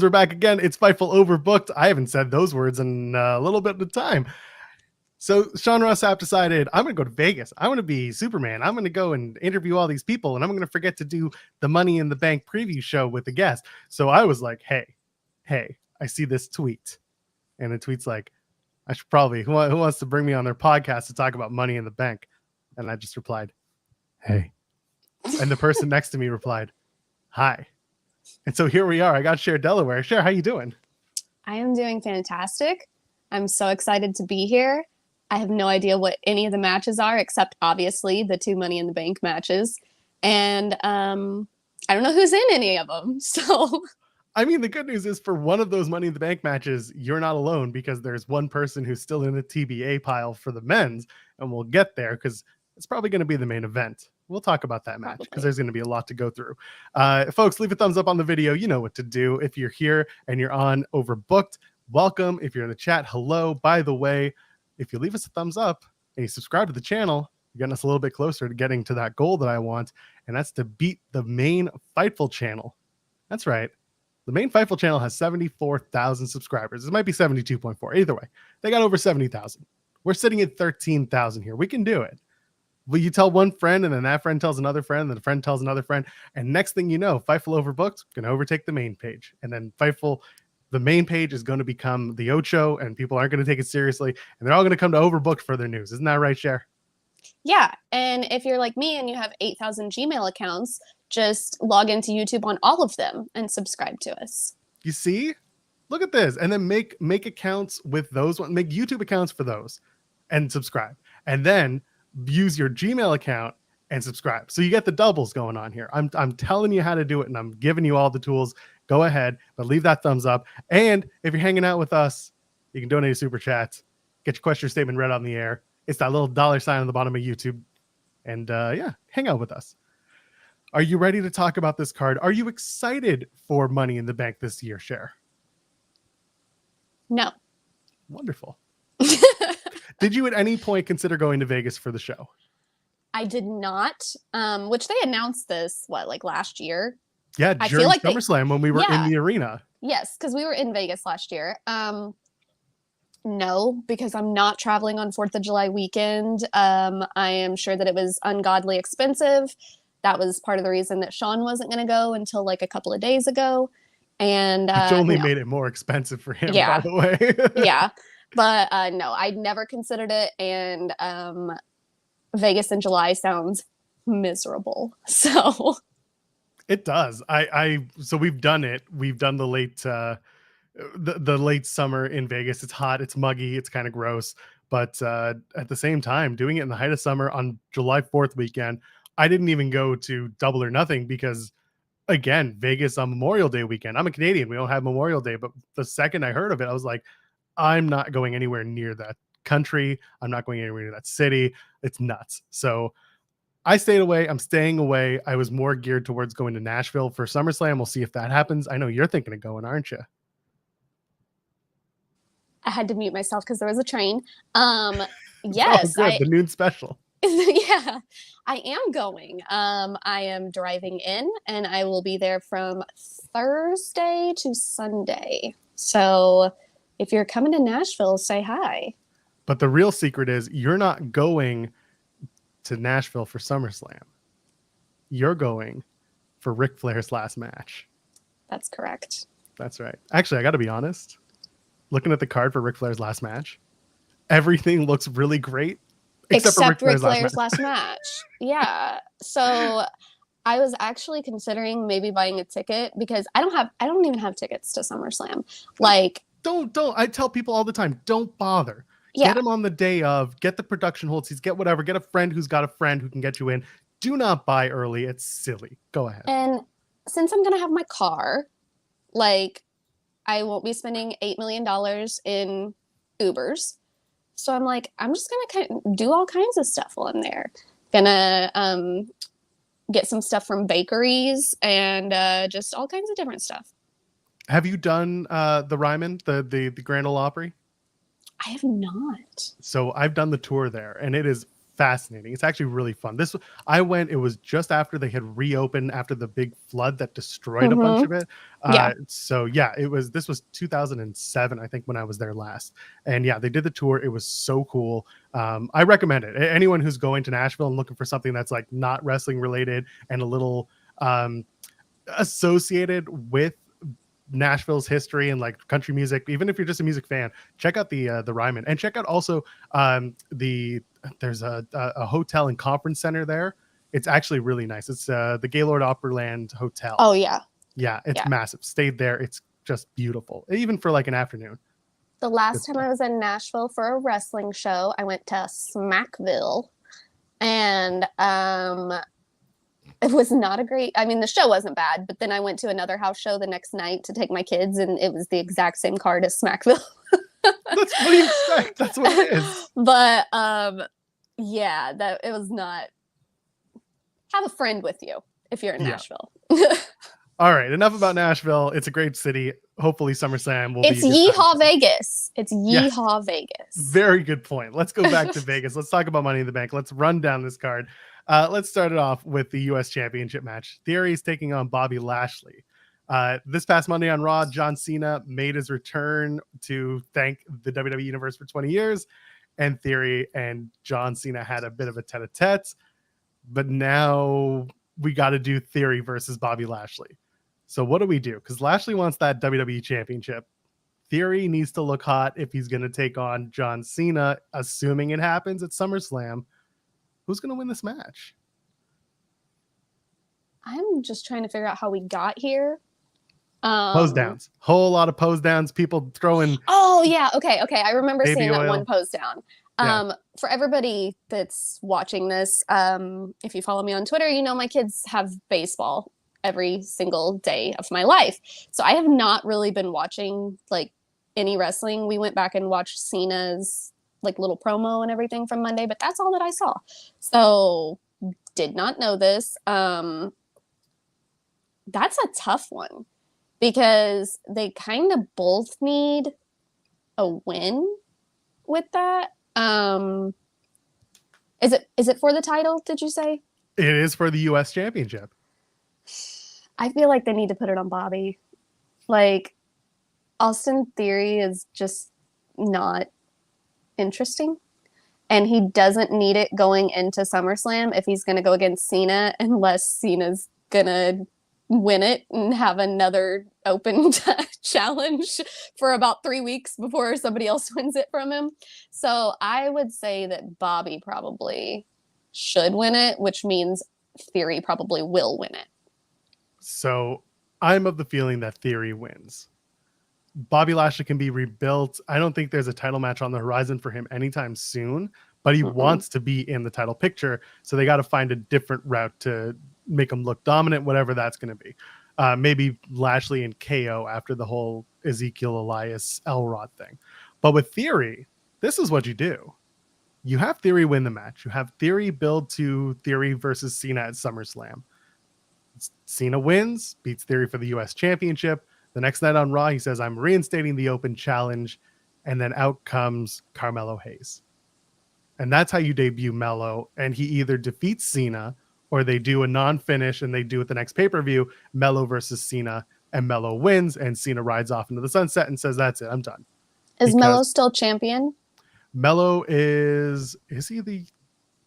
We're back again. It's Fightful Overbooked. I haven't said those words in a little bit of time. So Sean Ross Sapp decided, I'm going to go to Vegas. I want to be Superman. I'm going to go and interview all these people, and I'm going to forget to do the Money in the Bank preview show with the guest. So I was like, hey, I see this tweet. And the tweet's like, I should probably, who wants to bring me on their podcast to talk about Money in the Bank? And I just replied, hey. And the person next to me replied, hi. And so here we are. I got Cher Delaware. Cher, how you doing? I am doing fantastic. I'm so excited to be here. I have no idea what any of the matches are, except obviously the 2 Money in the Bank matches. And I don't know who's in any of them. So, I mean, the good news is for one of those Money in the Bank matches, you're not alone because there's one person who's still in the TBA pile for the men's. And we'll get there because it's probably going to be the main event. We'll talk about that match because there's going to be a lot to go through. Folks, leave a thumbs up on the video. You know what to do. If you're here and you're on Overbooked, welcome. If you're in the chat, hello. By the way, if you leave us a thumbs up and you subscribe to the channel, you're getting us a little bit closer to getting to that goal that I want, and that's to beat the main Fightful channel. That's right. The main Fightful channel has 74,000 subscribers. It might be 72.4. Either way, they got over 70,000. We're sitting at 13,000 here. We can do it. Well, you tell one friend, and then that friend tells another friend, and then a friend tells another friend, and next thing you know, Fightful Overbooked going to overtake the main page, and then the main page is going to become the Ocho, and people aren't going to take it seriously, and they're all going to come to Overbooked for their news. Isn't that right, Cher? yeah. And if you're like me and you have 8,000 Gmail accounts, just log into YouTube on all of them and subscribe to us. You see? Look at this. And then make accounts with those ones. Make YouTube accounts for those and subscribe. And then use your Gmail account and subscribe. So you get the doubles going on here. I'm telling you how to do it, and I'm giving you all the tools. Go ahead, but leave that thumbs up. And if you're hanging out with us, you can donate a super chat, get your question or statement read on the air. It's that little $sign on the bottom of YouTube. And yeah, hang out with us. Are you ready to talk about this card? Are you excited for Money in the Bank this year, Cher? No. Wonderful. Did you at any point consider going to Vegas for the show? I did not, which they announced this, last year? Yeah, during SummerSlam when we were in the arena. Yes, because we were in Vegas last year. No, because I'm not traveling on 4th of July weekend. I am sure that it was ungodly expensive. That was part of the reason that Sean wasn't going to go until a couple of days ago. And which only made it more expensive for him, by the way. Yeah. But no, I'd never considered it. And Vegas in July sounds miserable. So it does. So we've done it. We've done the late the late summer in Vegas. It's hot, it's muggy, it's kind of gross. But at the same time, doing it in the height of summer on July 4th weekend, I didn't even go to Double or Nothing because, again, Vegas on Memorial Day weekend. I'm a Canadian. We don't have Memorial Day. But the second I heard of it, I was like, I'm not going anywhere near that country. I'm not going anywhere near that city. It's nuts. So I stayed away. I'm staying away. I was more geared towards going to Nashville for SummerSlam. We'll see if that happens. I know you're thinking of going, aren't you? I had to mute myself because there was a train. Yes. Oh, good. The noon special. Yeah, I am going. I am driving in, and I will be there from Thursday to Sunday. So if you're coming to Nashville, say hi. But the real secret is you're not going to Nashville for SummerSlam. You're going for Ric Flair's last match. That's correct. That's right. Actually, I got to be honest. Looking at the card for Ric Flair's last match, everything looks really great. Except Ric Flair's last match. Yeah. So I was actually considering maybe buying a ticket because I don't even have tickets to SummerSlam. Don't. I tell people all the time, don't bother. Yeah. Get them on the day of, get the production hold seats, get whatever, get a friend who's got a friend who can get you in. Do not buy early. It's silly. Go ahead. And since I'm going to have my car, I won't be spending $8 million in Ubers. So I'm like, I'm just going to do all kinds of stuff while I'm there. Gonna get some stuff from bakeries and just all kinds of different stuff. Have you done the Ryman, the Grand Ole Opry? I have not. So I've done the tour there, and it is fascinating. It's actually really fun. I went, it was just after they had reopened after the big flood that destroyed a bunch of it. So yeah, this was 2007, I think, when I was there last. And yeah, they did the tour. It was so cool. I recommend it. Anyone who's going to Nashville and looking for something that's like not wrestling related and a little associated with Nashville's history and like country music, even if you're just a music fan, check out the Ryman, and check out also there's a hotel and conference center there. It's actually really nice. It's the Gaylord Opryland Hotel. Oh yeah, it's massive. Stayed there. It's just beautiful, even for like an afternoon. The last time I was in Nashville for a wrestling show, I went to Smackville, and it was not a great, I mean, the show wasn't bad, but then I went to another house show the next night to take my kids, and it was the exact same card as Smackville. That's what you expect. That's what it is. But yeah, that it was not. Have a friend with you if you're in Nashville. All right, enough about Nashville. It's a great city. Hopefully SummerSlam will be Yeehaw Vegas. It's Yeehaw Vegas. Very good point. Let's go back to Vegas. Let's talk about Money in the Bank. Let's run down this card. Let's start it off with the U.S. Championship match. Theory is taking on Bobby Lashley. This past Monday on Raw, John Cena made his return to thank the WWE Universe for 20 years. And Theory and John Cena had a bit of a tete-a-tete. But now we got to do Theory versus Bobby Lashley. So what do we do? Because Lashley wants that WWE Championship. Theory needs to look hot if he's going to take on John Cena, assuming it happens at SummerSlam. Who's going to win this match? I'm just trying to figure out how we got here. Pose downs. Whole lot of pose downs. People throwing. Oh, yeah. Okay. I remember seeing that one pose down. Yeah. For everybody that's watching this, if you follow me on Twitter, you know my kids have baseball every single day of my life. So I have not really been watching like any wrestling. We went back and watched Cena's like little promo and everything from Monday, but that's all that I saw. So did not know this. That's a tough one because they kind of both need a win with that. Is it for the title, did you say? It is for the US Championship. I feel like they need to put it on Bobby. Like Austin Theory is just not interesting, and he doesn't need it going into SummerSlam if he's going to go against Cena, unless Cena's going to win it and have another open challenge for about 3 weeks before somebody else wins it from him. So I would say that Bobby probably should win it, which means Theory probably will win it. So I'm of the feeling that Theory wins. Bobby Lashley can be rebuilt. I don't think there's a title match on the horizon for him anytime soon, but he wants to be in the title picture. So they got to find a different route to make him look dominant, whatever that's going to be. Maybe Lashley and KO after the whole Ezekiel Elias Elrod thing. But with Theory, this is what you do. You have Theory win the match. You have Theory build to Theory versus Cena at SummerSlam. Cena wins, beats Theory for the US Championship. The next night on Raw, he says, I'm reinstating the open challenge. And then out comes Carmelo Hayes. And that's how you debut Melo. And he either defeats Cena or they do a non-finish and they do it the next pay-per-view, Melo versus Cena, and Melo wins. And Cena rides off into the sunset and says, that's it, I'm done. Is Melo still champion? Melo is he the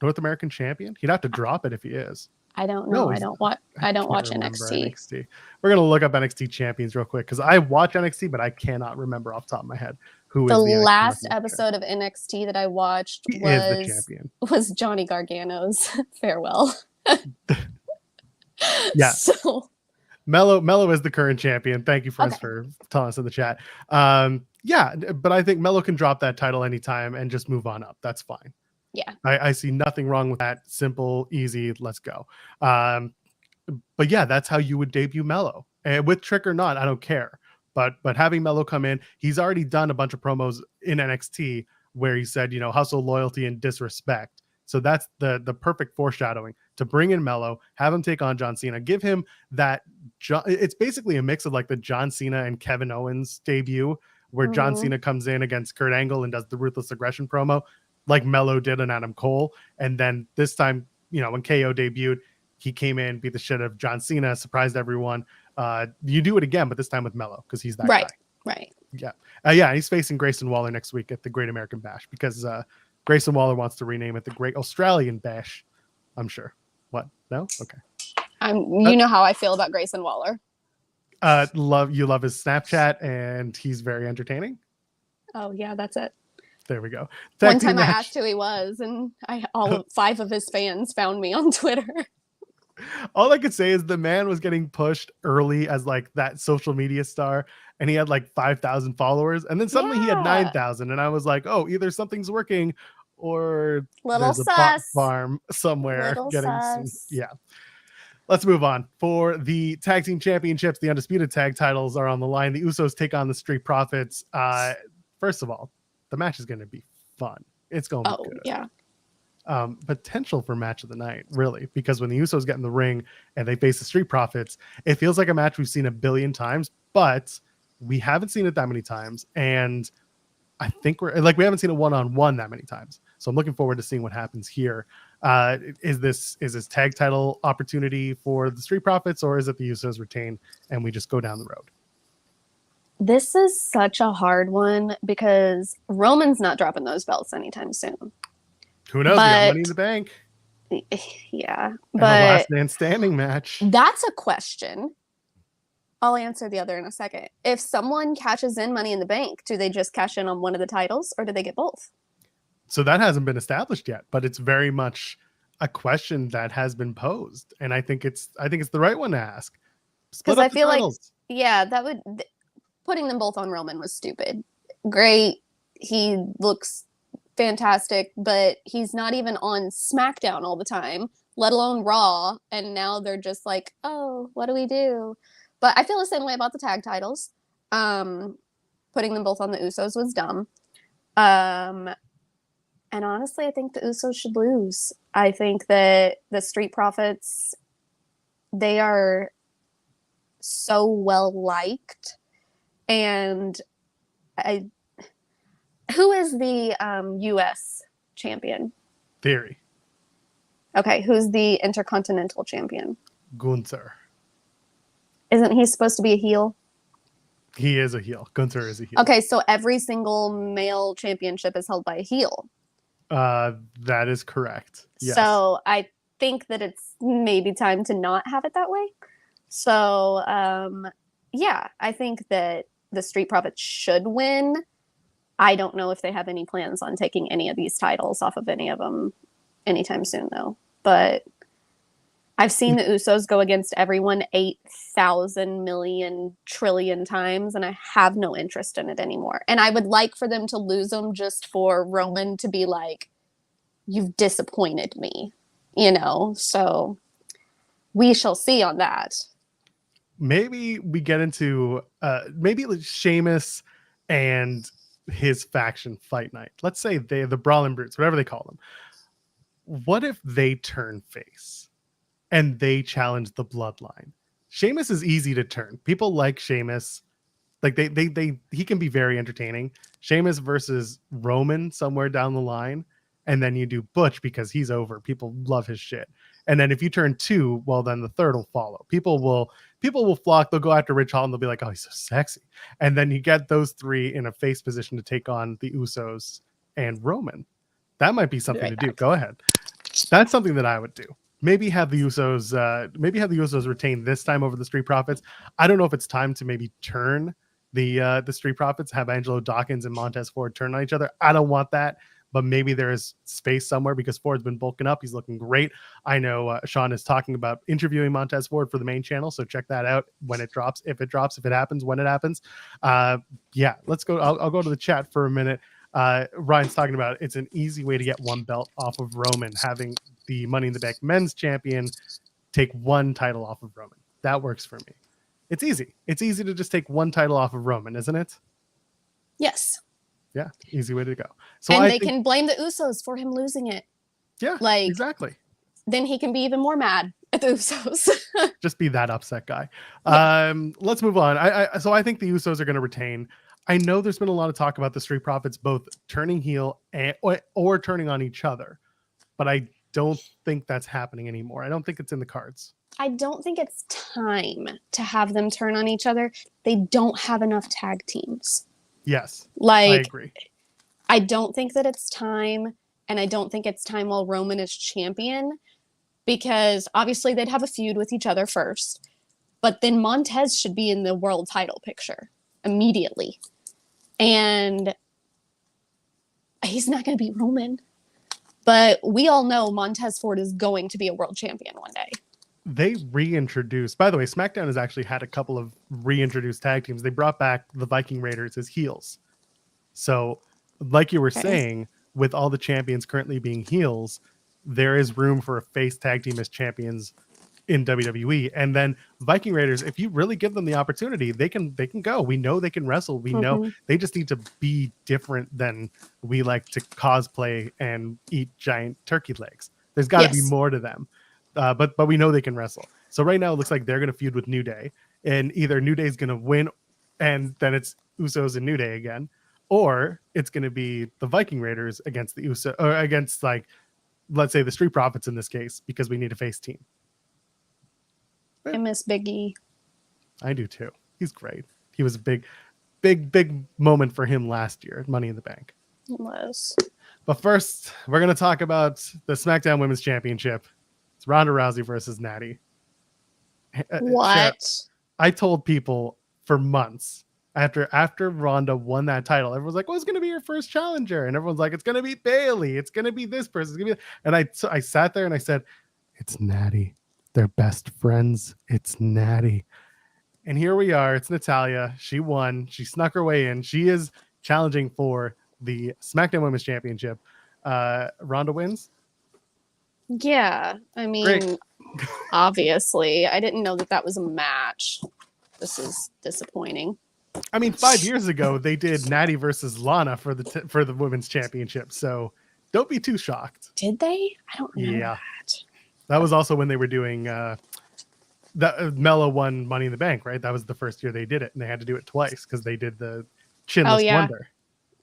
North American champion? He'd have to drop it if he is. I don't know. No, I don't watch NXT. We're gonna look up NXT champions real quick because I watch NXT, but I cannot remember off the top of my head who the is the last episode of NXT that I watched is the champion. Was Johnny Gargano's farewell. Yeah. So Melo is the current champion. Thank you, friends, for telling us in the chat. Yeah, but I think Melo can drop that title anytime and just move on up. That's fine. Yeah, I see nothing wrong with that. Simple, easy, let's go. But yeah, that's how you would debut Melo. And with trick or not, I don't care. But having Melo come in, he's already done a bunch of promos in NXT where he said, hustle, loyalty, and disrespect. So that's the perfect foreshadowing to bring in Melo, have him take on John Cena, give him that. It's basically a mix of like the John Cena and Kevin Owens debut, where John Cena comes in against Kurt Angle and does the Ruthless Aggression promo. like Melo did on Adam Cole. And then this time, when KO debuted, he came in, beat the shit out of John Cena, surprised everyone. You do it again, but this time with Melo because he's that guy. Right. Yeah. He's facing Grayson Waller next week at the Great American Bash because Grayson Waller wants to rename it the Great Australian Bash. I'm sure. What? No? Okay. You know how I feel about Grayson Waller. Love his Snapchat, and he's very entertaining. Oh yeah, that's it. There we go. One time I asked who he was, and all 5 of his fans found me on Twitter. All I could say is the man was getting pushed early as like that social media star, and he had like 5,000 followers, and then suddenly he had 9,000, and I was like, oh, either something's working or there's a bot farm somewhere getting some. Yeah. Let's move on. For the tag team championships, the Undisputed tag titles are on the line. The Usos take on the Street Profits. First of all, the match is going to be fun. It's going to be good. Yeah. Potential for match of the night, really, because when the Usos get in the ring and they face the Street Profits, it feels like a match we've seen a billion times, but we haven't seen it that many times. And I think we haven't seen a one-on-one that many times. So I'm looking forward to seeing what happens here. Is this tag title opportunity for the Street Profits, or is it the Usos retain and we just go down the road? This is such a hard one because Roman's not dropping those belts anytime soon. Who knows? We got Money in the Bank. Yeah, but a last man standing match. That's a question. I'll answer the other in a second. If someone cashes in Money in the Bank, do they just cash in on one of the titles, or do they get both? So that hasn't been established yet, but it's very much a question that has been posed, and I think it's the right one to ask. Because I feel like putting them both on Roman was stupid. Great, he looks fantastic, but he's not even on SmackDown all the time, let alone Raw, and now they're just like, oh, what do we do? But I feel the same way about the tag titles. Putting them both on the Usos was dumb. And honestly, I think the Usos should lose. I think that the Street Profits, they are so well liked. And who is the U.S. champion? Theory. Okay, who's the Intercontinental champion? Gunther. Isn't he supposed to be a heel? He is a heel. Gunther is a heel. Okay, so every single male championship is held by a heel. That is correct. Yes. So I think that it's maybe time to not have it that way. So yeah, I think that the Street Profits should win. I don't know if they have any plans on taking any of these titles off of any of them anytime soon, though. But I've seen the Usos go against everyone 8,000 million trillion times, and I have no interest in it anymore. And I would like for them to lose them just for Roman to be like, you've disappointed me, So we shall see on that. Maybe we get into maybe Sheamus and his faction fight night. Let's say the Brawling Brutes, whatever they call them. What if they turn face and they challenge the Bloodline? Sheamus is easy to turn. People like Sheamus. Like he can be very entertaining. Sheamus versus Roman somewhere down the line, and then you do Butch because he's over. People love his shit. And then if you turn 2, well, then the third will follow. People will flock. They'll go after Rich Hall and they'll be like, oh, he's so sexy. And then you get those 3 in a face position to take on the Usos and Roman. That might be something to do. Go ahead. That's something that I would do. Maybe have the Usos retain this time over the Street Profits. I don't know if it's time to maybe turn the Street Profits, have Angelo Dawkins and Montez Ford turn on each other. I don't want that, but maybe there is space somewhere because Ford's been bulking up. He's looking great. I know Sean is talking about interviewing Montez Ford for the main channel, so check that out when it drops, if it happens, when it happens. Yeah, let's go. I'll go to the chat for a minute. Ryan's talking about it's an easy way to get one belt off of Roman, having the Money in the Bank men's champion take one title off of Roman. That works for me. It's easy. It's easy to just take one title off of Roman, isn't it? Yes. Yeah, easy way to go. So and they can blame the Usos for him losing it. Yeah, exactly. Then he can be even more mad at the Usos. Just be that upset guy. Yeah. Let's move on. So I think the Usos are going to retain. I know there's been a lot of talk about the Street Profits both turning heel or turning on each other, but I don't think that's happening anymore. I don't think it's in the cards. I don't think it's time to have them turn on each other. They don't have enough tag teams. Yes, like I agree. I don't think that it's time, and I don't think it's time while Roman is champion, because obviously they'd have a feud with each other first, but then Montez should be in the world title picture immediately. And he's not going to beat Roman. But we all know Montez Ford is going to be a world champion one day. They reintroduced, by the way, SmackDown has actually had a couple of reintroduced tag teams. They brought back the Viking Raiders as heels. So, like you were saying, with all the champions currently being heels, there is room for a face tag team as champions in WWE. And then Viking Raiders, if you really give them the opportunity, they can go. We know they can wrestle. We know they just need to be different than we like to cosplay and eat giant turkey legs. There's got to be more to them. But we know they can wrestle. So right now it looks like they're going to feud with New Day, and either New Day is going to win and then it's Usos and New Day again, or it's going to be the Viking Raiders against the Usos, or against, like, let's say the Street Profits in this case, because we need a face team. I miss Big E. I do too. He's great. He was a big moment for him last year at Money in the Bank. It was. But first, we're going to talk about the SmackDown Women's Championship. It's Ronda Rousey versus Natty. What? Cher, I told people for months after Ronda won that title, everyone's like, "Well, it's going to be your first challenger," and everyone's like, "It's going to be Bayley. It's going to be this person. It's going to be." And I sat there and I said, "It's Natty. They're best friends. It's Natty." And here we are. It's Natalya. She won. She snuck her way in. She is challenging for the SmackDown Women's Championship. Ronda wins. Yeah, I mean, obviously, I didn't know that was a match. This is disappointing. I mean, 5 years ago they did Natty versus Lana for the Women's Championship. So don't be too shocked. Did they? I don't know. Yeah, that was also when they were doing the Mello won Money in the Bank, right? That was the first year they did it, and they had to do it twice because they did the Chinless Wonder.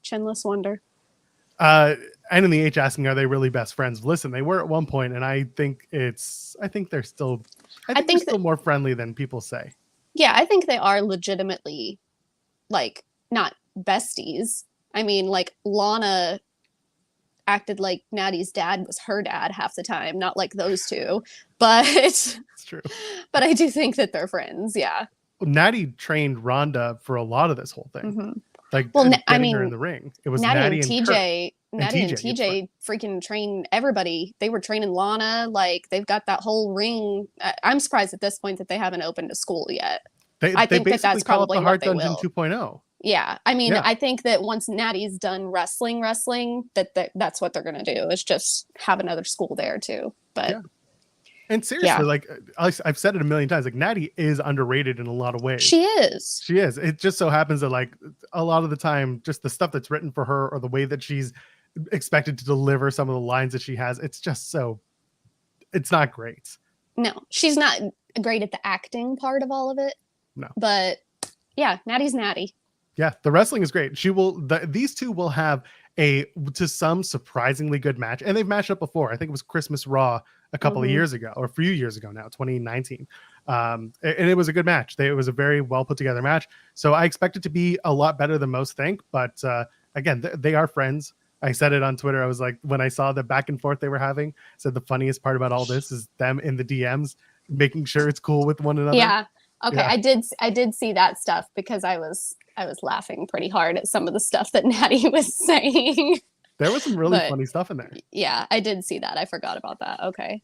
Chinless Wonder. And in the H asking, are they really best friends? Listen, they were at one point, and I think they're still more friendly than people say. Yeah, I think they are legitimately, like, not besties. I mean, like, Lana acted like Natty's dad was her dad half the time, not like those two. But it's true. But I do think that they're friends. Yeah. Well, Natty trained Ronda for a lot of this whole thing. Mm-hmm. Like, well, I mean, her in the ring. It was Natty and TJ. Natty and TJ freaking train everybody. They were training Lana. Like, they've got that whole ring. I'm surprised at this point that they haven't opened a school yet. I think that's probably what they will. Hard Dungeon 2.0. Yeah, I mean, I think that once Natty's done wrestling, that's what they're gonna do. Is just have another school there too. But yeah. And seriously, like I've said it a million times, like Natty is underrated in a lot of ways. She is. It just so happens that, like, a lot of the time, just the stuff that's written for her or the way that she's expected to deliver some of the lines that she has, it's not great. No, she's not great at the acting part of all of it. No. But yeah, Natty's Natty. Yeah, the wrestling is great. These two will have to some surprisingly good match, and they've matched up before. I think it was Christmas Raw a couple of years ago, or a few years ago now, 2019. And it was a good match. It was a very well put together match. So I expect it to be a lot better than most think. But again, they are friends. I said it on Twitter. I was like, when I saw the back and forth they were having, I said the funniest part about all this is them in the DMs making sure it's cool with one another. Yeah. Okay. Yeah. I did see that stuff because I was laughing pretty hard at some of the stuff that Natty was saying. There was some really funny stuff in there. Yeah, I did see that. I forgot about that. Okay.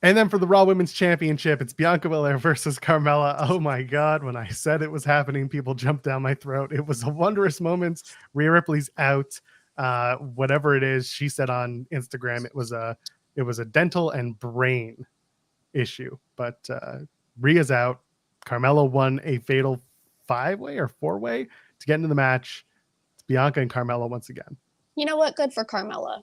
And then for the Raw Women's Championship, it's Bianca Belair versus Carmella. Oh my God. When I said it was happening, people jumped down my throat. It was a wondrous moment. Rhea Ripley's out. Whatever it is, she said on Instagram, it was a dental and brain issue. But Rhea's out. Carmella won a fatal 5-way or 4-way to get into the match. It's Bianca and Carmella once again. You know what? Good for Carmella.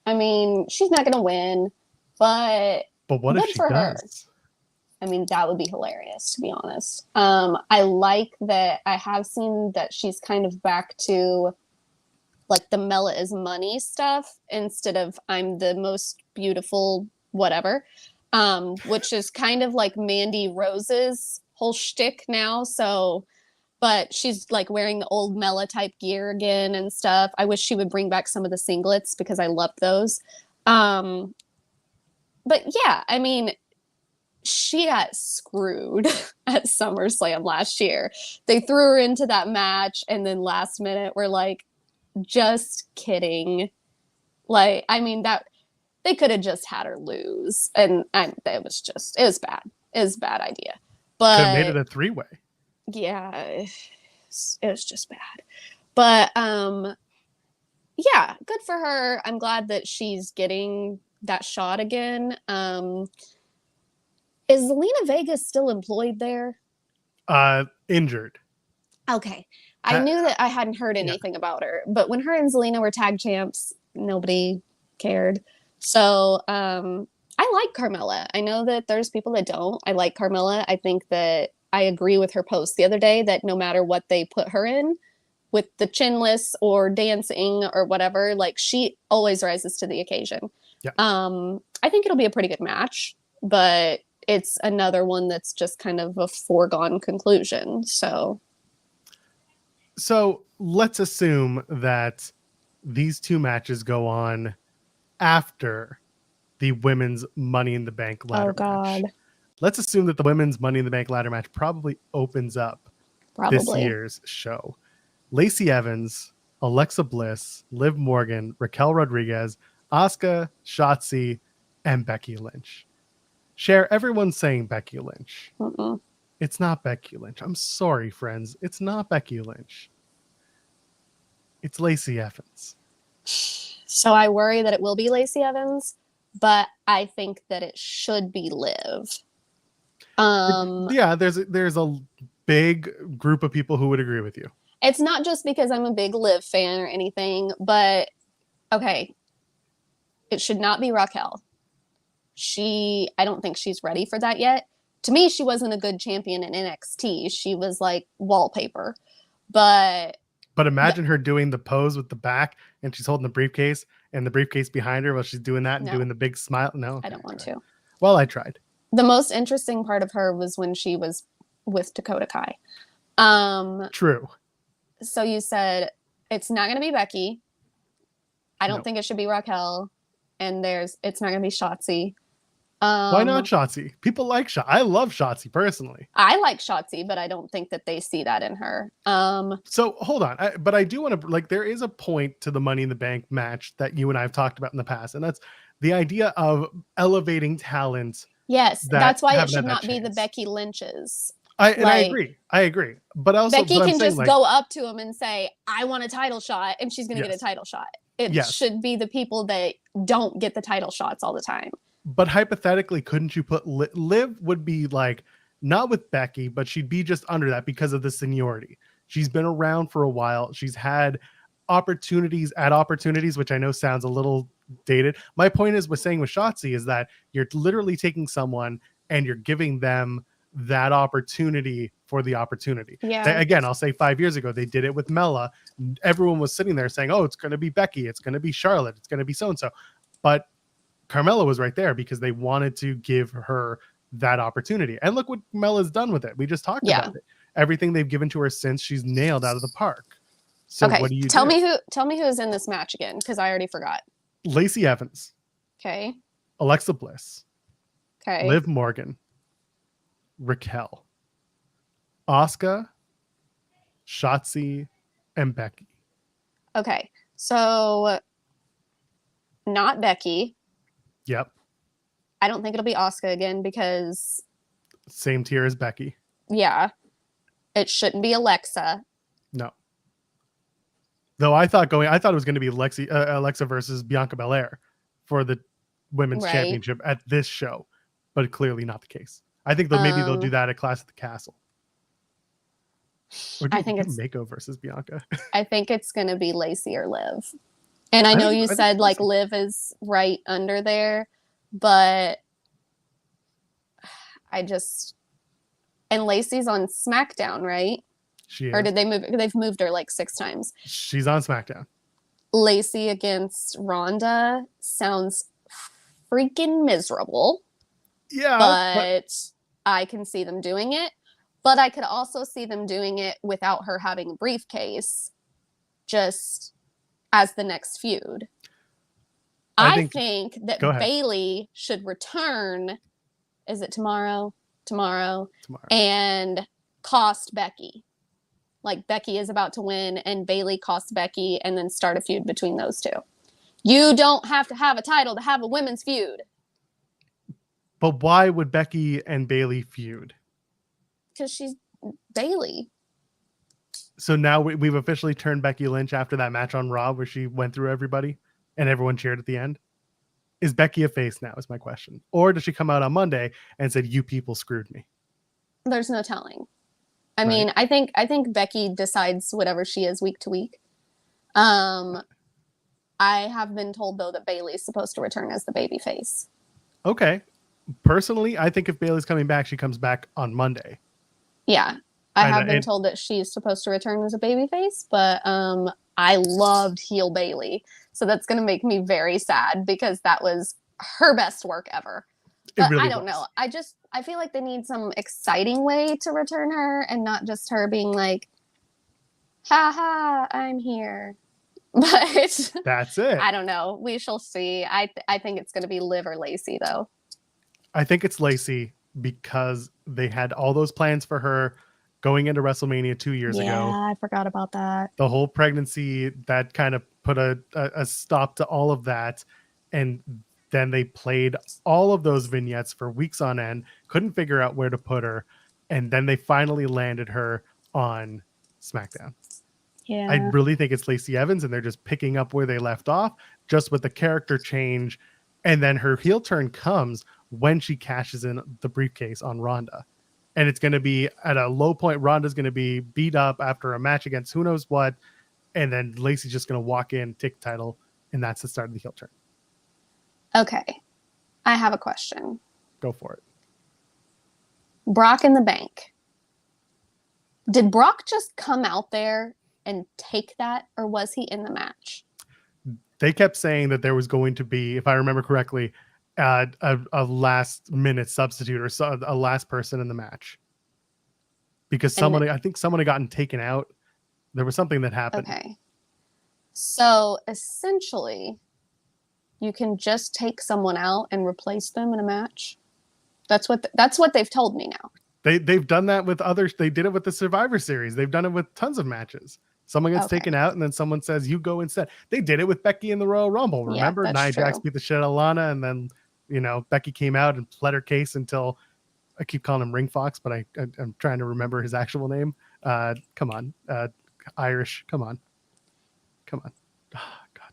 I mean, she's not going to win, but what if she does? I mean, that would be hilarious, to be honest. I like that. I have seen that she's kind of back to like the Mela is money stuff instead of I'm the most beautiful whatever, which is kind of like Mandy Rose's whole shtick now. So, but she's like wearing the old Mela type gear again and stuff. I wish she would bring back some of the singlets because I love those. But yeah, I mean, she got screwed at SummerSlam last year. They threw her into that match, and then last minute we're like, just kidding. Like, I mean, that they could have just had her lose, and it was bad. It was a bad idea. But could have made it a 3-way. Yeah, it was just bad. But yeah, good for her. I'm glad that she's getting that shot again. Is Zelina Vega still employed there? Injured. Okay. I knew that I hadn't heard anything about her, but when her and Zelina were tag champs, nobody cared. So I like Carmella. I know that there's people that don't. I like Carmella. I think that I agree with her post the other day that no matter what they put her in, with the chinless or dancing or whatever, like she always rises to the occasion. Yeah. I think it'll be a pretty good match, but it's another one that's just kind of a foregone conclusion. So let's assume that these two matches go on after the women's Money in the Bank ladder match. Let's assume that the women's Money in the Bank ladder match probably opens up this year's show. Lacey Evans, Alexa Bliss, Liv Morgan, Raquel Rodriguez, Asuka, Shotzi, and Becky Lynch. Cher, everyone's saying Becky Lynch. It's not Becky Lynch. I'm sorry, friends. It's not Becky Lynch. It's Lacey Evans. So I worry that it will be Lacey Evans, but I think that it should be Liv. Yeah, there's a big group of people who would agree with you. It's not just because I'm a big Liv fan or anything, but okay, it should not be Raquel. I don't think she's ready for that yet. To me, she wasn't a good champion in NXT. She was like wallpaper. But imagine her doing the pose with the back and she's holding the briefcase and the briefcase behind her while she's doing that and doing the big smile. No, I don't want to. Well, I tried. The most interesting part of her was when she was with Dakota Kai. True. So you said it's not going to be Becky. I don't think it should be Raquel. And it's not going to be Shotzi. Why not Shotzi? People like Shotzi. I love Shotzi personally. I like Shotzi, but I don't think that they see that in her. So hold on. But I do want to, like, there is a point to the Money in the Bank match that you and I have talked about in the past. And that's the idea of elevating talent. Yes, that's why it should not be the Becky Lynch's. I agree. But also Becky can just go up to him and say, I want a title shot, and she's going to get a title shot. It should be the people that don't get the title shots all the time. But hypothetically, couldn't you put Liv would be like, not with Becky, but she'd be just under that because of the seniority. She's been around for a while. She's had opportunities, which I know sounds a little dated. My point is with Shotzi is that you're literally taking someone and you're giving them that opportunity for the opportunity. Yeah. Again, I'll say 5 years ago, they did it with Mela. Everyone was sitting there saying, oh, it's going to be Becky. It's going to be Charlotte. It's going to be so-and-so. But Carmella was right there because they wanted to give her that opportunity. And look what Mela's done with it. We just talked about it. Everything they've given to her since, she's nailed out of the park. So what do you tell me who is in this match again, because I already forgot. Lacey Evans. Okay. Alexa Bliss. Okay. Liv Morgan. Raquel. Asuka. Shotzi. And Becky. Okay. So not Becky. Yep. I don't think it'll be Asuka again because same tier as Becky. Yeah. It shouldn't be Alexa. No. Though I thought it was going to be Alexa versus Bianca Belair for the women's championship at this show, but clearly not the case. I think maybe they'll do that at Clash at the Castle. Or I think it's Mako versus Bianca. I think it's going to be Lacey or Liv. And I know you said like Liv is right under there, but And Lacey's on SmackDown, right? She is. Or did they move? They've moved her like 6 times. She's on SmackDown. Lacey against Ronda sounds freaking miserable. Yeah, but I can see them doing it. But I could also see them doing it without her having a briefcase, just as the next feud. I think that Bayley should return. Is it tomorrow? Tomorrow. And cost Becky. Like Becky is about to win and Bayley costs Becky and then start a feud between those two. You don't have to have a title to have a women's feud. But why would Becky and Bayley feud? Because she's Bayley. So now we've officially turned Becky Lynch after that match on Raw where she went through everybody and everyone cheered at the end. Is Becky a face now is my question. Or does she come out on Monday and said, you people screwed me? There's no telling. I mean, I think Becky decides whatever she is week to week. I have been told, though, that Bayley's supposed to return as the baby face. Okay. Personally, I think if Bayley's coming back, she comes back on Monday. Yeah. I have been told that she's supposed to return as a baby face, but I loved heel Bayley. So that's going to make me very sad because that was her best work ever. But really I don't know. I feel like they need some exciting way to return her and not just her being like, ha ha, I'm here. But that's it. I don't know. We shall see. I think it's going to be Liv or Lacey, though. I think it's Lacey because they had all those plans for her going into WrestleMania 2 years ago. Yeah, I forgot about that. The whole pregnancy, that kind of put a stop to all of that. And then they played all of those vignettes for weeks on end, couldn't figure out where to put her. And then they finally landed her on SmackDown. Yeah. I really think it's Lacey Evans, and they're just picking up where they left off, just with the character change. And then her heel turn comes when she cashes in the briefcase on Ronda. And it's going to be at a low point. Ronda's going to be beat up after a match against who knows what. And then Lacey's just going to walk in, take the title, and that's the start of the heel turn. Okay. I have a question. Go for it. Brock in the bank. Did Brock just come out there and take that, or was he in the match? They kept saying that there was going to be, if I remember correctly, a last minute substitute or a last person in the match, because I think someone had gotten taken out. There was something that happened. Okay. So essentially you can just take someone out and replace them in a match. That's what they've told me now. They've done that with others. They did it with the Survivor Series. They've done it with tons of matches. Someone gets taken out and then someone says, you go instead. They did it with Becky in the Royal Rumble. Remember? Nia Jax beat the shit out of Lana, and then, Becky came out and pled her case until, I keep calling him Ring Fox, but I'm trying to remember his actual name. Come on. Irish. Come on. Oh, God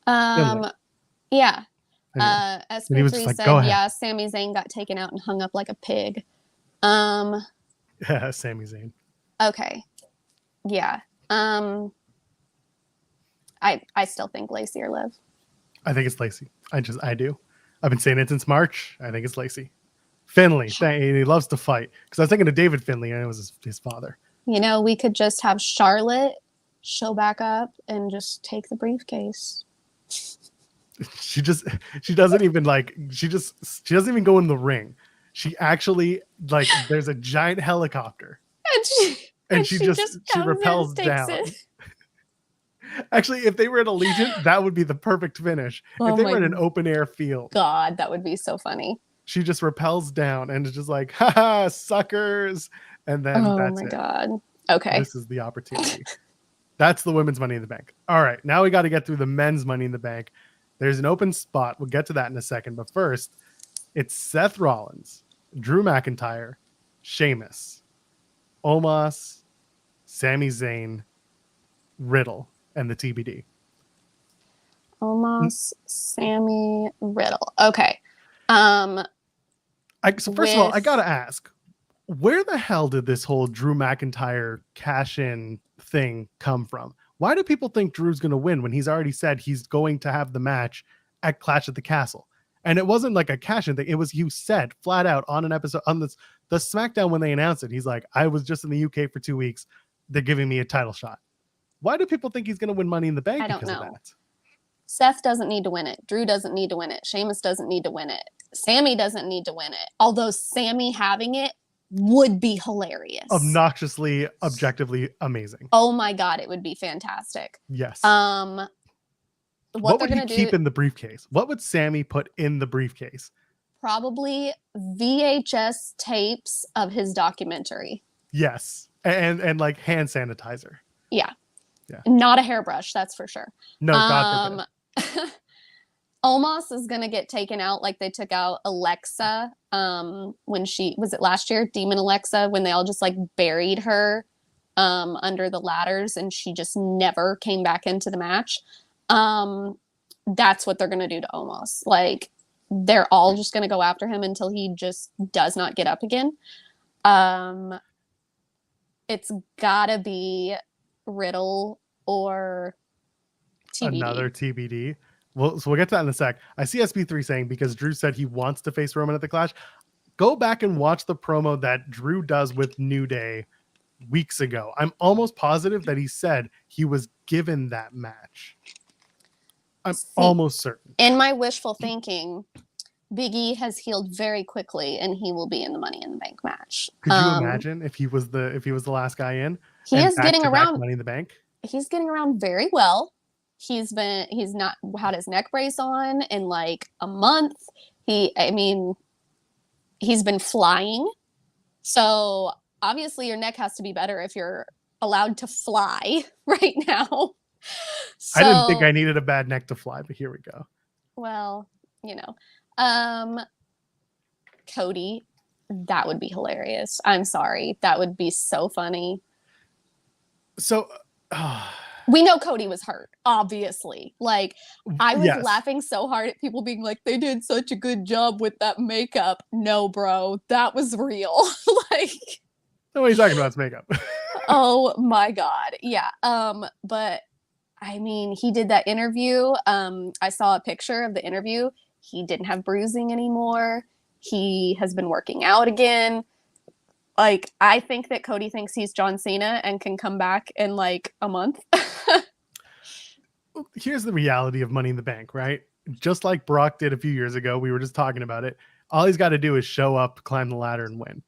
damn it. Yeah. Anyway. SP3 like, said, yeah, Sami Zayn got taken out and hung up like a pig. Yeah, Sami Zayn. Okay. Yeah. I still think Lacey or Liv. I think it's Lacey. I do. I've been saying it since March. I think it's Lacey. Finley, he loves to fight. Because I was thinking of David Finley, and it was his father. We could just have Charlotte show back up and just take the briefcase. She doesn't even she doesn't even go in the ring. She actually there's a giant helicopter. And she rappels down. Actually, if they were at Allegiant, that would be the perfect finish. If they were in an open air field. God, that would be so funny. She just rappels down and is just like, haha, suckers. And then that's it. God. Okay. This is the opportunity. That's the women's Money in the Bank. All right. Now we got to get through the men's Money in the Bank. There's an open spot. We'll get to that in a second. But first, it's Seth Rollins, Drew McIntyre, Sheamus, Omos, Sami Zayn, Riddle, and the TBD. Omos, Sammy, Riddle. Okay. So first of all, I gotta ask, where the hell did this whole Drew McIntyre cash-in thing come from? Why do people think Drew's gonna win when he's already said he's going to have the match at Clash at the Castle? And it wasn't like a cash-in thing. It was, you said flat out on an episode on the SmackDown when they announced it. He's like, I was just in the UK for 2 weeks. They're giving me a title shot. Why do people think he's going to win Money in the Bank I don't because know. of that? Seth doesn't need to win it. Drew doesn't need to win it. Sheamus doesn't need to win it. Sammy doesn't need to win it. Although Sammy having it would be hilarious. Obnoxiously, objectively amazing. Oh my God, it would be fantastic. Yes. What would they're he gonna keep do? in the briefcase? What would Sammy put in the briefcase? Probably VHS tapes of his documentary. Yes, and like hand sanitizer. Yeah. Yeah. Not a hairbrush, that's for sure. No, God forbid. Omos is gonna get taken out like they took out Alexa when she was it last year, Demon Alexa, when they all just like buried her under the ladders and she just never came back into the match. That's what they're gonna do to Omos. Like they're all just gonna go after him until he just does not get up again. It's gotta be Riddle or TBD. Another TBD. Well, so we'll get to that in a sec. I see SB3 saying because Drew said he wants to face Roman at the Clash. Go back and watch the promo that Drew does with New Day weeks ago. I'm almost positive that he said he was given that match. I'm almost certain. In my wishful thinking, Big E has healed very quickly, and he will be in the Money in the Bank match. Could you imagine if he was the last guy in? He is getting around Money in the Bank. He's getting around very well. He's not had his neck brace on in like a month. He's been flying. So obviously your neck has to be better if you're allowed to fly right now. So, I didn't think I needed a bad neck to fly, but here we go. Well, Cody, that would be hilarious. I'm sorry. That would be so funny. So we know Cody was hurt, obviously. Like, I was yes. laughing so hard at people being like, they did such a good job with that makeup. No, bro, that was real. Like, no, what are you talking about? It's makeup. Oh my God. Yeah. But I mean, he did that interview. I saw a picture of the interview. He didn't have bruising anymore. He has been working out again. Like, I think that Cody thinks he's John Cena and can come back in like a month. Here's the reality of Money in the Bank, right? Just like Brock did a few years ago, we were just talking about it. All he's got to do is show up, climb the ladder, and win.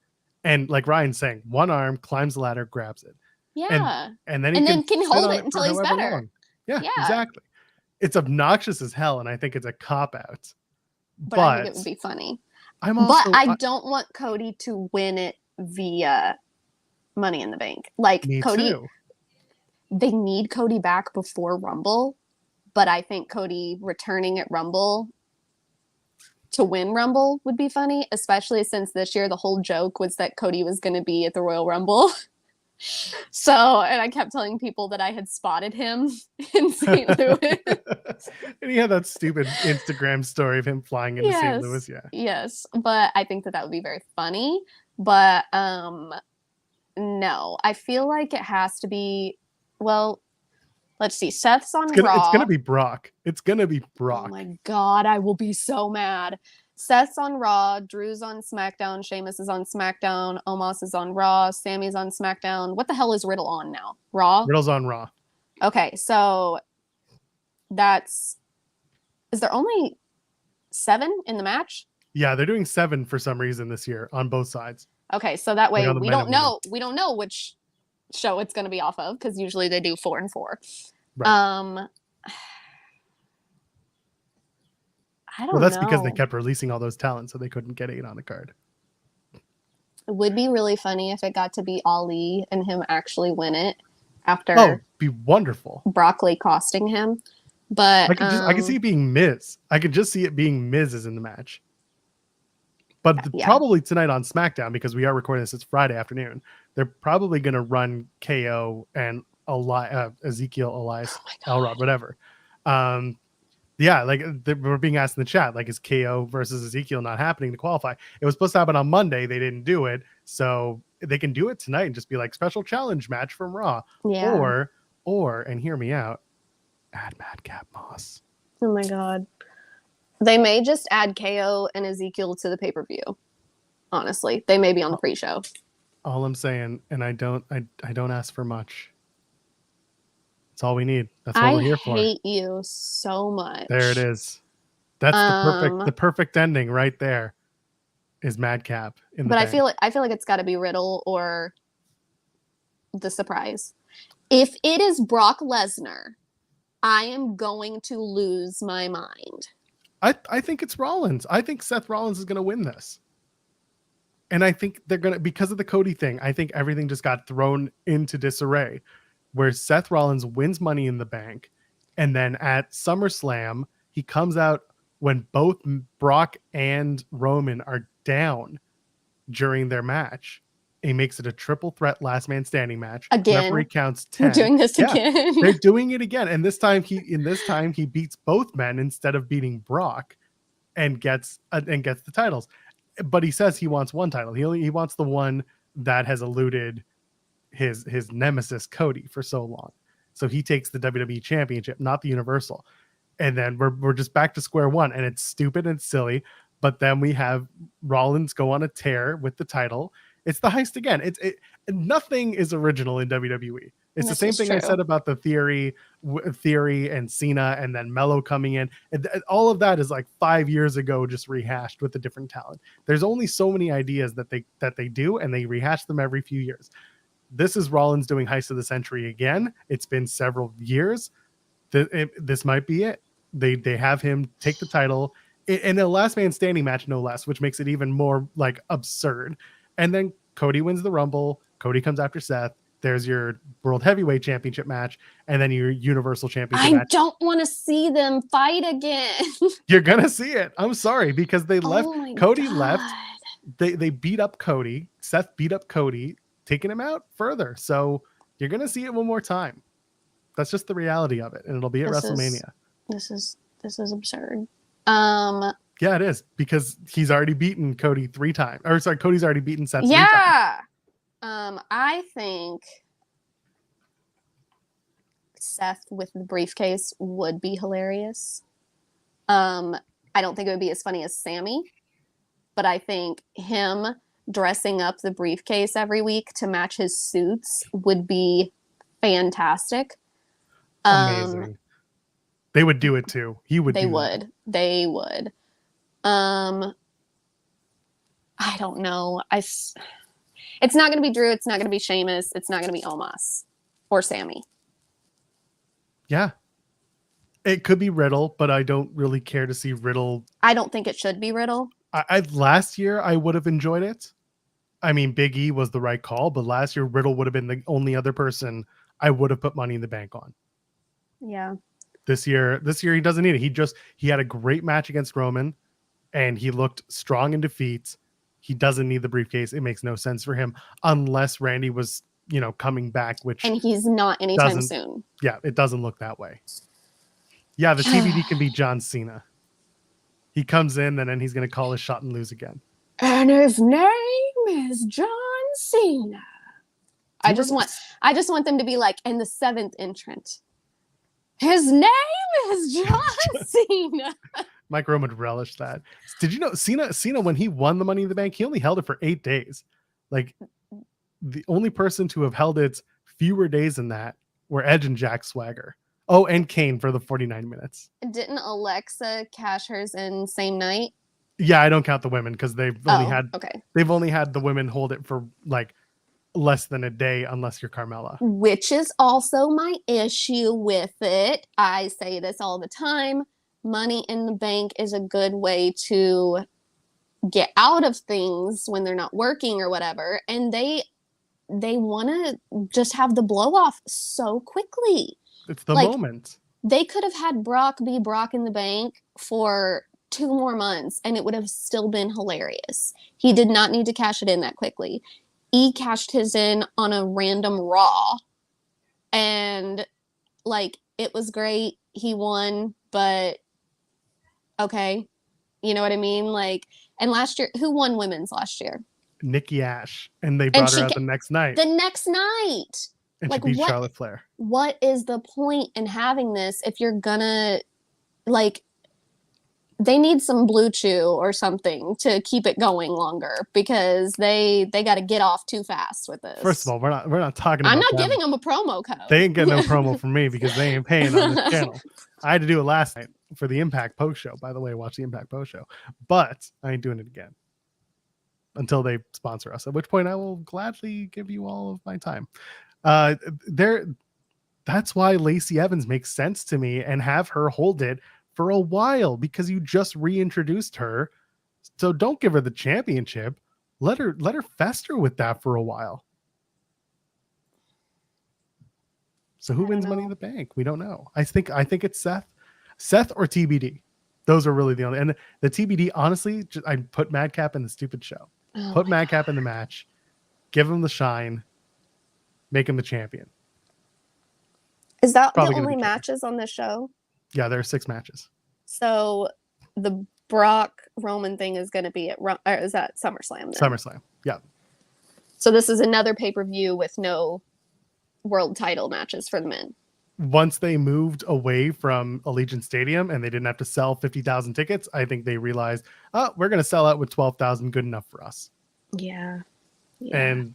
And like Ryan's saying, one arm, climbs the ladder, grabs it. Yeah. And then he can hold it until he's better. Long. Yeah, exactly. It's obnoxious as hell, and I think it's a cop-out. But I think it would be funny. I don't want Cody to win it via Money in the Bank. Like, Cody, too. They need Cody back before Rumble, but I think Cody returning at Rumble to win Rumble would be funny, especially since this year the whole joke was that Cody was going to be at the Royal Rumble. So, and I kept telling people that I had spotted him in St. Louis. And he had that stupid Instagram story of him flying into St. Louis. Yeah. Yes. But I think that would be very funny. But no, I feel like it has to be, well, let's see. Seth's on Raw. It's going to be Brock. It's going to be Brock. Oh my God. I will be so mad. Seth's on Raw, Drew's on SmackDown, Sheamus is on SmackDown, Omos is on Raw, Sammy's on SmackDown. What the hell is Riddle on now? Raw? Riddle's on Raw. Okay, so is there only 7 in the match? Yeah, they're doing 7 for some reason this year on both sides. Okay, so that way we don't know which show it's going to be off of, because usually they do 4 and 4. Right. I don't know. That's because they kept releasing all those talents, so they couldn't get 8 on the card. It would be really funny if it got to be Ali and him actually win it after. Oh, be wonderful. Broccoli costing him, but I could see it being Miz. I could just see it being Miz is in the match. But probably tonight on SmackDown, because we are recording this, it's Friday afternoon. They're probably going to run KO and Ezekiel, Elias, Elrod, whatever. Yeah, like we're being asked in the chat, like, is KO versus Ezekiel not happening to qualify? It was supposed to happen on Monday. They didn't do it. So they can do it tonight and just be like, special challenge match from Raw. Yeah. Or, and hear me out, add Madcap Moss. Oh my God. They may just add KO and Ezekiel to the pay-per-view. Honestly, they may be on the pre-show. All I'm saying, and I don't ask for much. That's all we need. That's what we're here for. I hate you so much. There it is. That's the perfect ending right there. Is Madcap in the But bank. I feel like it's got to be Riddle or the surprise. If it is Brock Lesnar, I am going to lose my mind. I think it's Rollins. I think Seth Rollins is going to win this. And I think they're going to, because of the Cody thing, I think everything just got thrown into disarray where Seth Rollins wins Money in the Bank. And then at SummerSlam, he comes out when both Brock and Roman are down during their match. He makes it a triple threat last man standing match. Again. Referee counts 10. We're doing this again. They're doing it again. And this time he beats both men instead of beating Brock and gets the titles. But he says he wants one title. He wants the one that has eluded his nemesis Cody for so long. So he takes the WWE Championship, not the Universal. And then we're just back to square one, and it's stupid and silly. But then we have Rollins go on a tear with the title. It's the heist again. Nothing is original in WWE. It's the same thing I said about the Theory and Cena, and then Mello coming in. And all of that is like 5 years ago, just rehashed with a different talent. There's only so many ideas that they do, and they rehash them every few years. This is Rollins doing Heist of the Century again. It's been several years. This might be it. They have him take the title in a last man standing match, no less, which makes it even more like absurd. And then Cody wins the Rumble. Cody comes after Seth. There's your World Heavyweight Championship match, and then your Universal Championship match. I don't want to see them fight again. You're gonna see it. I'm sorry, because they left. Cody God. left. They beat up Cody. Seth beat up Cody, taking him out further. So you're gonna see it one more time. That's just the reality of it, and it'll be at WrestleMania. This is absurd. Yeah, it is, because he's already beaten Cody 3 times. Or sorry, Cody's already beaten Seth 3 times. Yeah. I think Seth with the briefcase would be hilarious. I don't think it would be as funny as Sammy, but I think him dressing up the briefcase every week to match his suits would be fantastic. Amazing. They would do it too. He would. They would. They would. I don't know. It's not going to be Drew. It's not going to be Sheamus. It's not going to be Omos or Sammy. Yeah. It could be Riddle, but I don't really care to see Riddle. I don't think it should be Riddle. Last year, I would have enjoyed it. I mean, Big E was the right call, but last year, Riddle would have been the only other person I would have put Money in the Bank on. Yeah. This year, he doesn't need it. He had a great match against Roman, and he looked strong in defeat. He doesn't need the briefcase. It makes no sense for him unless Randy was, coming back, and he's not anytime soon. Yeah, it doesn't look that way. Yeah, the TBD can be John Cena. He comes in and then he's going to call his shot and lose again. And his name is John Cena. I just want them to be like, in the 7th entrant, his name is John Cena. Mike Rome would relish that. Did you know Cena, when he won the Money in the Bank, he only held it for 8 days. Like, the only person to have held it fewer days than that were Edge and Jack Swagger. Oh, and Kane for the 49 minutes. Didn't Alexa cash hers in same night? Yeah, I don't count the women because they've only had the women hold it for like less than a day, unless you're Carmella. Which is also my issue with it. I say this all the time. Money in the Bank is a good way to get out of things when they're not working or whatever. And they want to just have the blow off so quickly. It's the moment. They could have had Brock be Brock in the Bank for 2 more months and it would have still been hilarious. He did not need to cash it in that quickly. He cashed his in on a random Raw and it was great. He won, but okay. You know what I mean? And last year, who won women's last year? Nikki Ash. And they brought her out the next night. The next night. And she beat Charlotte Flair. What is the point in having this if you're gonna they need some Blue Chew or something to keep it going longer because they got to get off too fast with this. First of all, we're not talking I'm about not them. giving them a promo code. They ain't getting no promo from me because they ain't paying on this channel. I had to do it last night for the Impact post show. By the way, watch the Impact post show, but I ain't doing it again until they sponsor us, at which point I will gladly give you all of my time. That's why Lacey Evans makes sense to me, and have her hold it for a while, because you just reintroduced her. So don't give her the championship. Let her fester with that for a while. So who wins Money in the Bank? We don't know. I think it's Seth or TBD. Those are really the only, and the TBD, honestly, I put Madcap in the stupid show. Put Madcap in the match, give him the shine, make him the champion. Is that the only matches on this show? Yeah, there are 6 matches. So the Brock Roman thing is going to be is that SummerSlam then? SummerSlam, yeah. So this is another pay-per-view with no world title matches for the men. Once they moved away from Allegiant Stadium and they didn't have to sell 50,000 tickets, I think they realized, we're going to sell out with 12,000, good enough for us. Yeah. And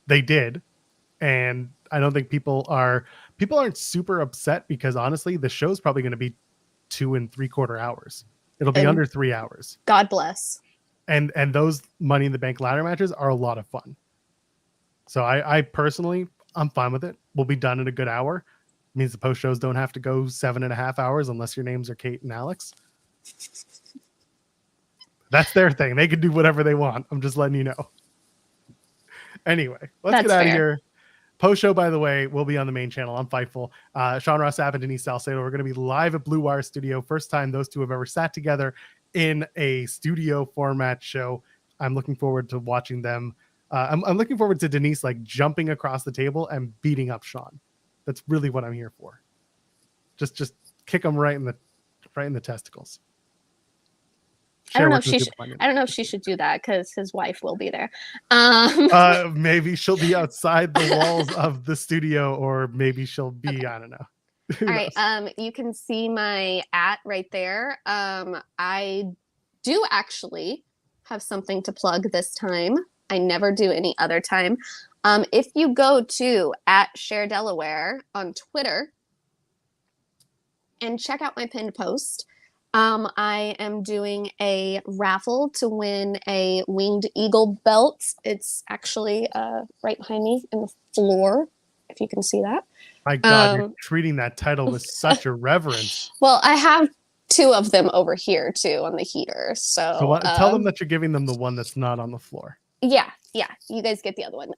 they did. And I don't think people aren't super upset, because honestly, the show's probably going to be 2 3/4 hours. It'll be under 3 hours. God bless. And those Money in the Bank ladder matches are a lot of fun. So I personally, I'm fine with it. We'll be done in a good hour. It means the post shows don't have to go 7.5 hours unless your names are Kate and Alex. That's their thing. They can do whatever they want. I'm just letting you know. Anyway, let's get out of here. Post show, by the way, will be on the main channel on Fightful. Sean Ross Sapp and Denise Salcedo are going to be live at Blue Wire Studio. First time those two have ever sat together in a studio format show. I'm looking forward to watching them. I'm looking forward to Denise like jumping across the table and beating up Sean. That's really what I'm here for. Just kick him right in the testicles. I don't know if she should do that because his wife will be there. Maybe she'll be outside the walls of the studio, or maybe she'll be, I don't know. All right. You can see my @ right there. I do actually have something to plug this time. I never do any other time. If you go to @Cher Delaware on Twitter and check out my pinned post, I am doing a raffle to win a Winged Eagle belt. It's actually right behind me in the floor, if you can see that. My God, you're treating that title with such a reverence. Well, I have 2 of them over here too on the heater. So tell them that you're giving them the one that's not on the floor. Yeah. You guys get the other one.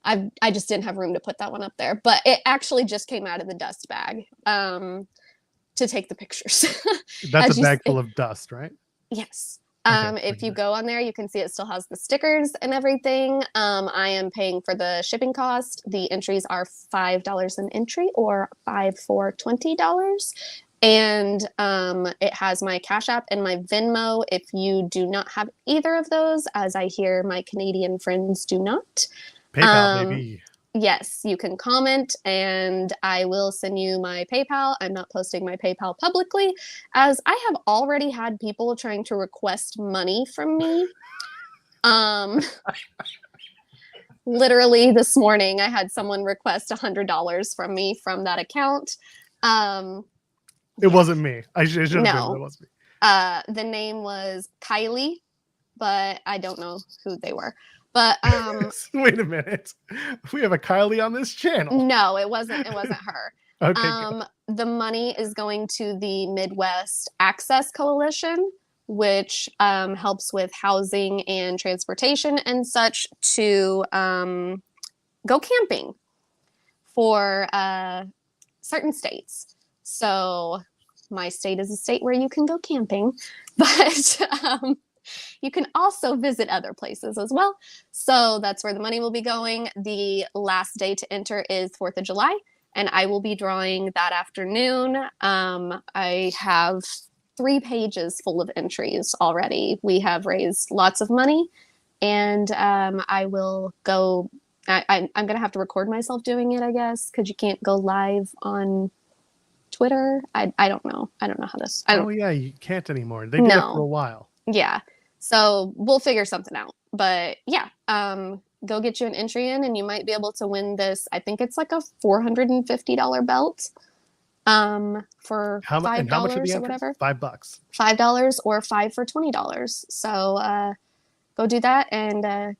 I just didn't have room to put that one up there, but it actually just came out of the dust bag. To take the pictures. That's a bag full of dust, right? Yes. If you go on there, you can see it still has the stickers and everything. I am paying for the shipping cost. The entries are $5 an entry, or $5 for $20. And it has my Cash App and my Venmo. If you do not have either of those, as I hear my Canadian friends do not. PayPal, baby. Yes, you can comment and I will send you my PayPal. I'm not posting my PayPal publicly, as I have already had people trying to request money from me. Literally this morning, I had someone request $100 from me from that account. It wasn't me. I should have no. It wasn't me. The name was Kylie, but I don't know who they were. But wait a minute, we have a Kylie on this channel. No, it wasn't her. Okay. The money is going to the Midwest Access Coalition, which helps with housing and transportation and such to go camping for certain states. So my state is a state where you can go camping, but you can also visit other places as well. So that's where the money will be going. The last day to enter is 4th of July, and I will be drawing that afternoon. I have 3 pages full of entries already. We have raised lots of money, and I will go. I'm going to have to record myself doing it, I guess, because you can't go live on Twitter. I don't know. I don't know how this. I don't. Oh yeah, you can't anymore. They did it for a No. while. Yeah. So we'll figure something out. But yeah, go get you an entry in, and you might be able to win this. I think it's like a $450 belt. For How much are the $5 or entries? whatever. $5. $5 or 5 for $20. So go do that and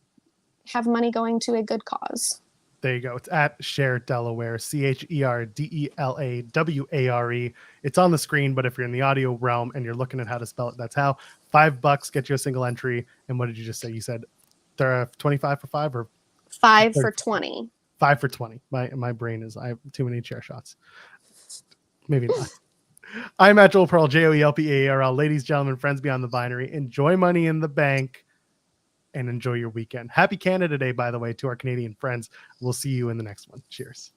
have money going to a good cause. There you go. It's at Cher Delaware, CherDelaware. It's on the screen, but if you're in the audio realm and you're looking at how to spell it, that's how. $5 get you a single entry. And what did you just say? You said there are 25 for 5 or 5 for 20. 5 for 20. My brain is, I have too many chair shots. Maybe not. I'm at Joel Pearl, JOELPAARL. Ladies, gentlemen, friends beyond the binary. Enjoy Money in the Bank and enjoy your weekend. Happy Canada Day, by the way, to our Canadian friends. We'll see you in the next one. Cheers.